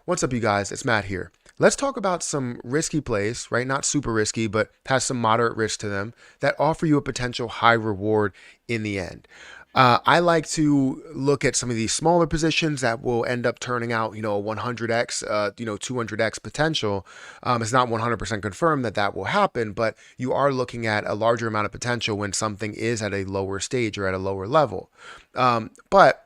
What's up, you guys? It's Matt here. Let's talk about some risky plays, right? Not super risky, but has some moderate risk to them that offer you a potential high reward in the end. I like to look at some of these smaller positions that will end up turning out, a 100x, 200x potential. It's not 100% confirmed that that will happen, but you are looking at a larger amount of potential when something is at a lower stage or at a lower level. But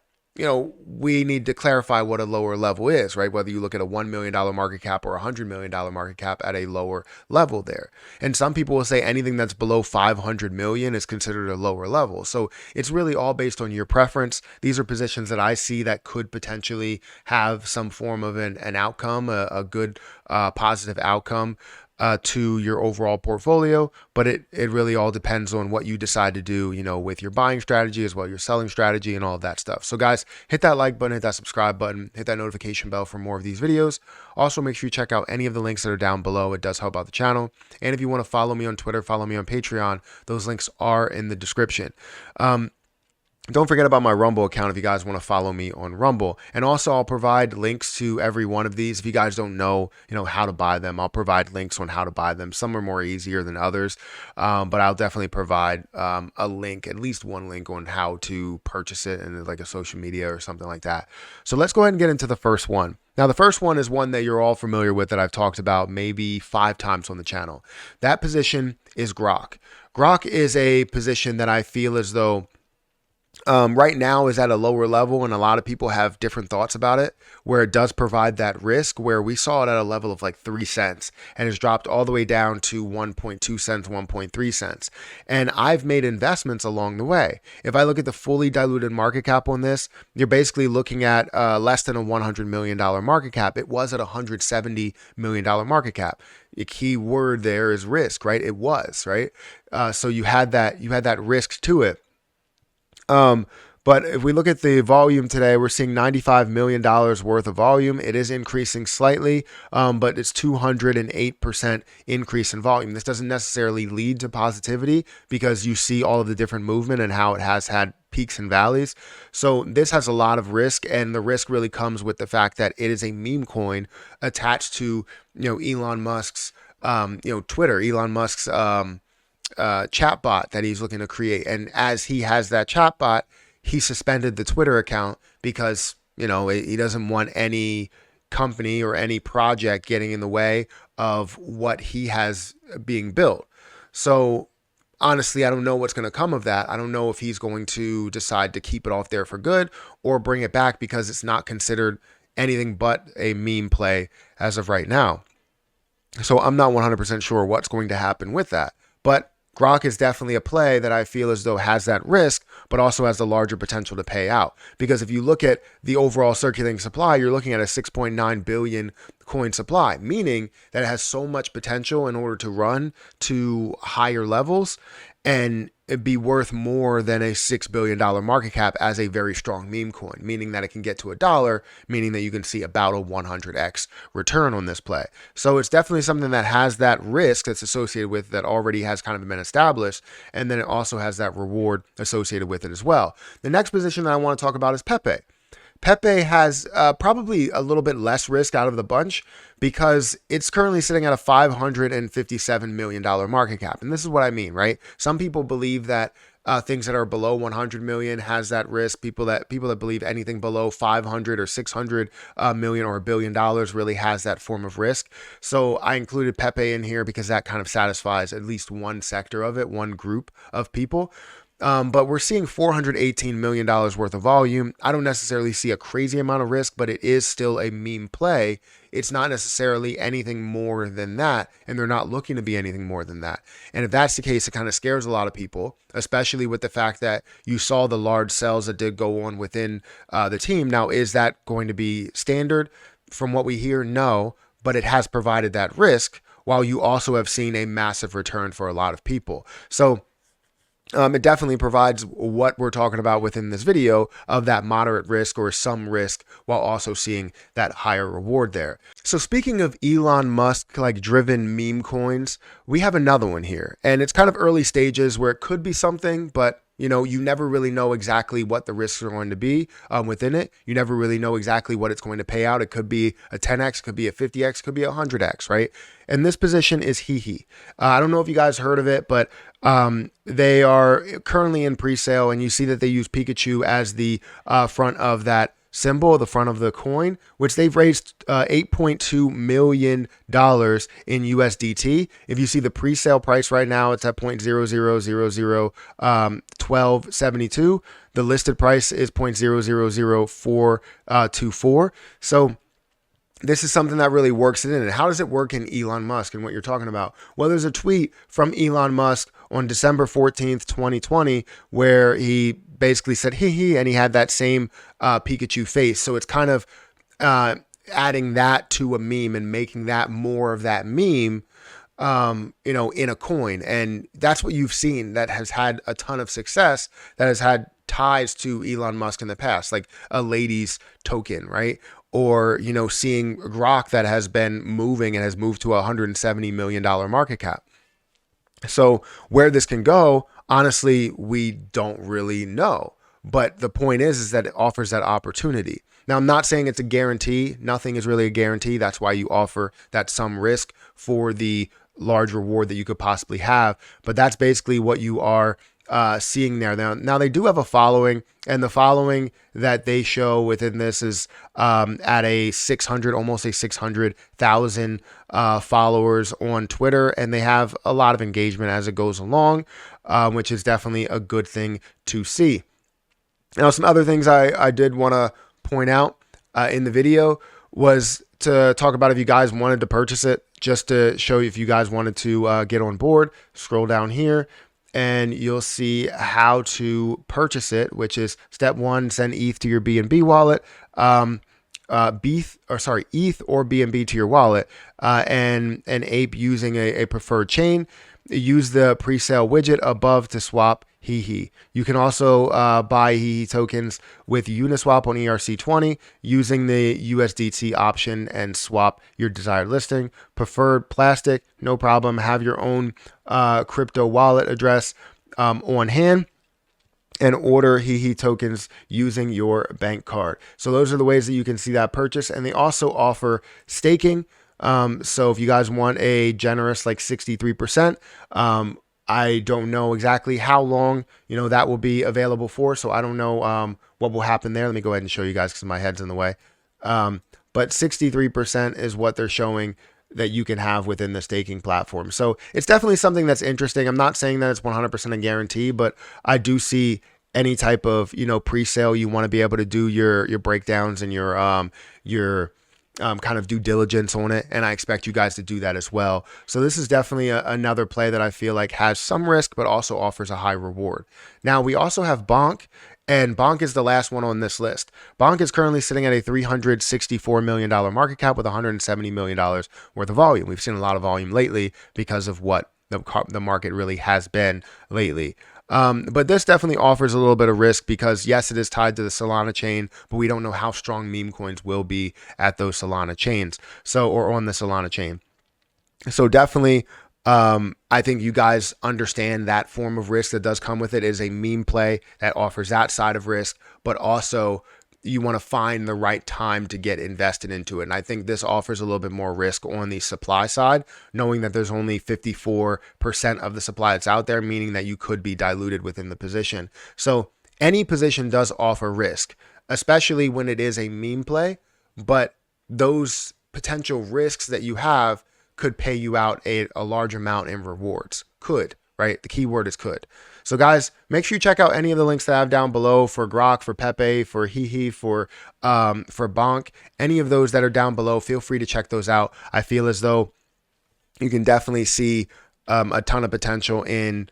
we need to clarify what a lower level is, right? Whether you look at a $1 million market cap or a $100 million market cap at a lower level there. And some people will say anything that's below 500 million is considered a lower level. So it's really all based on your preference. These are positions that I see that could potentially have some form of an outcome, a good positive outcome to your overall portfolio, but it really all depends on what you decide to do, with your buying strategy as well, your selling strategy and all of that stuff. So guys, hit that like button, hit that subscribe button, hit that notification bell for more of these videos. Also, make sure you check out any of the links that are down below. It does help out the channel. And if you want to follow me on Twitter, follow me on Patreon, those links are in the description. Don't forget about my Rumble account if you guys want to follow me on Rumble. And also, I'll provide links to every one of these. If you guys don't know, how to buy them, I'll provide links on how to buy them. Some are more easier than others, but I'll definitely provide a link, at least one link on how to purchase it in like a social media or something like that. So let's go ahead and get into the first one. Now, the first one is one that you're all familiar with that I've talked about maybe 5 times on the channel. That position is Grock. Grock is a position that I feel as though right now is at a lower level, and a lot of people have different thoughts about it, where it does provide that risk, where we saw it at a level of like 3 cents and has dropped all the way down to 1.2 cents, 1.3 cents. And I've made investments along the way. If I look at the fully diluted market cap on this, you're basically looking at less than a $100 million market cap. It was at a $170 million market cap. The key word there is risk, right? It was, right? So you had that risk to it. But if we look at the volume today, we're seeing $95 million worth of volume. It is increasing slightly, but it's 208% increase in volume. This doesn't necessarily lead to positivity because you see all of the different movement and how it has had peaks and valleys. So this has a lot of risk, and the risk really comes with the fact that it is a meme coin attached to, Elon Musk's, Twitter, Elon Musk's, chatbot that he's looking to create. And as he has that chatbot, he suspended the Twitter account because, he doesn't want any company or any project getting in the way of what he has being built. So honestly, I don't know what's going to come of that. I don't know if he's going to decide to keep it off there for good or bring it back because it's not considered anything but a meme play as of right now. So I'm not 100% sure what's going to happen with that. But Grock is definitely a play that I feel as though has that risk, but also has the larger potential to pay out. Because if you look at the overall circulating supply, you're looking at a 6.9 billion coin supply, meaning that it has so much potential in order to run to higher levels and it'd be worth more than a $6 billion market cap as a very strong meme coin, meaning that it can get to $1, meaning that you can see about a 100x return on this play. So it's definitely something that has that risk that's associated with that already has kind of been established. And then it also has that reward associated with it as well. The next position that I want to talk about is Pepe. Pepe has probably a little bit less risk out of the bunch because it's currently sitting at a $557 million market cap. And this is what I mean, right? Some people believe that things that are below 100 million has that risk. People that believe anything below 500 or 600 million or $1 billion really has that form of risk. So I included Pepe in here because that kind of satisfies at least one sector of it, one group of people. But we're seeing $418 million worth of volume. I don't necessarily see a crazy amount of risk, but it is still a meme play. It's not necessarily anything more than that, and they're not looking to be anything more than that. And if that's the case, it kind of scares a lot of people, especially with the fact that you saw the large sells that did go on within the team. Now, is that going to be standard? From what we hear, no, but it has provided that risk, while you also have seen a massive return for a lot of people. So it definitely provides what we're talking about within this video of that moderate risk or some risk while also seeing that higher reward there. So speaking of Elon Musk driven meme coins, we have another one here, and it's kind of early stages where it could be something, but You never really know exactly what the risks are going to be within it. You never really know exactly what it's going to pay out. It could be a 10x, could be a 50x, could be a 100x, right? And this position is Hihi. I don't know if you guys heard of it, but they are currently in pre-sale, and you see that they use Pikachu as the front of that symbol, the front of the coin, which they've raised $8.2 million in USDT. If you see the pre-sale price right now, it's at 0.00001272. The listed price is 0.000424. So this is something that really works it in. And how does it work in Elon Musk and what you're talking about? Well, there's a tweet from Elon Musk on December 14th, 2020, where he basically said, hee, and he had that same Pikachu face. So it's kind of adding that to a meme and making that more of that meme, in a coin. And that's what you've seen that has had a ton of success, that has had ties to Elon Musk in the past, like a lady's token, right? Or, seeing Grock that has been moving and has moved to a $170 million market cap. So where this can go, honestly, we don't really know. But the point is that it offers that opportunity. Now, I'm not saying it's a guarantee. Nothing is really a guarantee. That's why you offer that some risk for the large reward that you could possibly have. But that's basically what you are seeing there. Now they do have a following, and the following that they show within this is at almost a 600,000 followers on Twitter, and they have a lot of engagement as it goes along, which is definitely a good thing to see. Now, some other things I did want to point out in the video was to talk about if you guys wanted to purchase it, just to show you if you guys wanted to get on board. Scroll down here, and you'll see how to purchase it, which is step 1, send ETH to your BNB wallet, ETH or BNB to your wallet, and ape using a preferred chain. Use the pre-sale widget above to swap Hihi. You can also buy Hihi tokens with Uniswap on ERC20 using the USDT option and swap your desired listing. Preferred plastic, no problem. Have your own crypto wallet address on hand, and order Hihi tokens using your bank card. So those are the ways that you can see that purchase. And they also offer staking. So if you guys want a generous, like 63%, I don't know exactly how long, that will be available for. So I don't know, what will happen there. Let me go ahead and show you guys because my head's in the way. But 63% is what they're showing that you can have within the staking platform. So it's definitely something that's interesting. I'm not saying that it's 100% a guarantee, but I do see any type of, pre-sale, you want to be able to do your breakdowns and your kind of due diligence on it. And I expect you guys to do that as well. So this is definitely another play that I feel like has some risk, but also offers a high reward. Now we also have Bonk, and Bonk is the last one on this list. Bonk is currently sitting at a $364 million market cap with $170 million worth of volume. We've seen a lot of volume lately because of what the market really has been lately. But this definitely offers a little bit of risk because, yes, it is tied to the Solana chain, but we don't know how strong meme coins will be at those Solana chains. Or on the Solana chain. So definitely, I think you guys understand that form of risk that does come with it. Is a meme play that offers that side of risk, but also you want to find the right time to get invested into it. And I think this offers a little bit more risk on the supply side, knowing that there's only 54% of the supply that's out there, meaning that you could be diluted within the position. So any position does offer risk, especially when it is a meme play, but those potential risks that you have could pay you out a large amount in rewards. Could, right? The key word is could. So guys, make sure you check out any of the links that I have down below for Grock, for Pepe, for Hihi, for Bonk, any of those that are down below. Feel free to check those out. I feel as though you can definitely see a ton of potential in,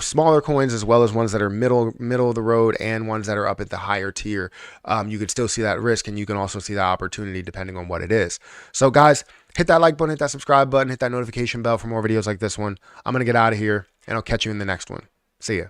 smaller coins as well as ones that are middle of the road and ones that are up at the higher tier. You could still see that risk, and you can also see that opportunity depending on what it is. So guys, hit that like button, hit that subscribe button, hit that notification bell for more videos like this one. I'm going to get out of here, and I'll catch you in the next one. See ya.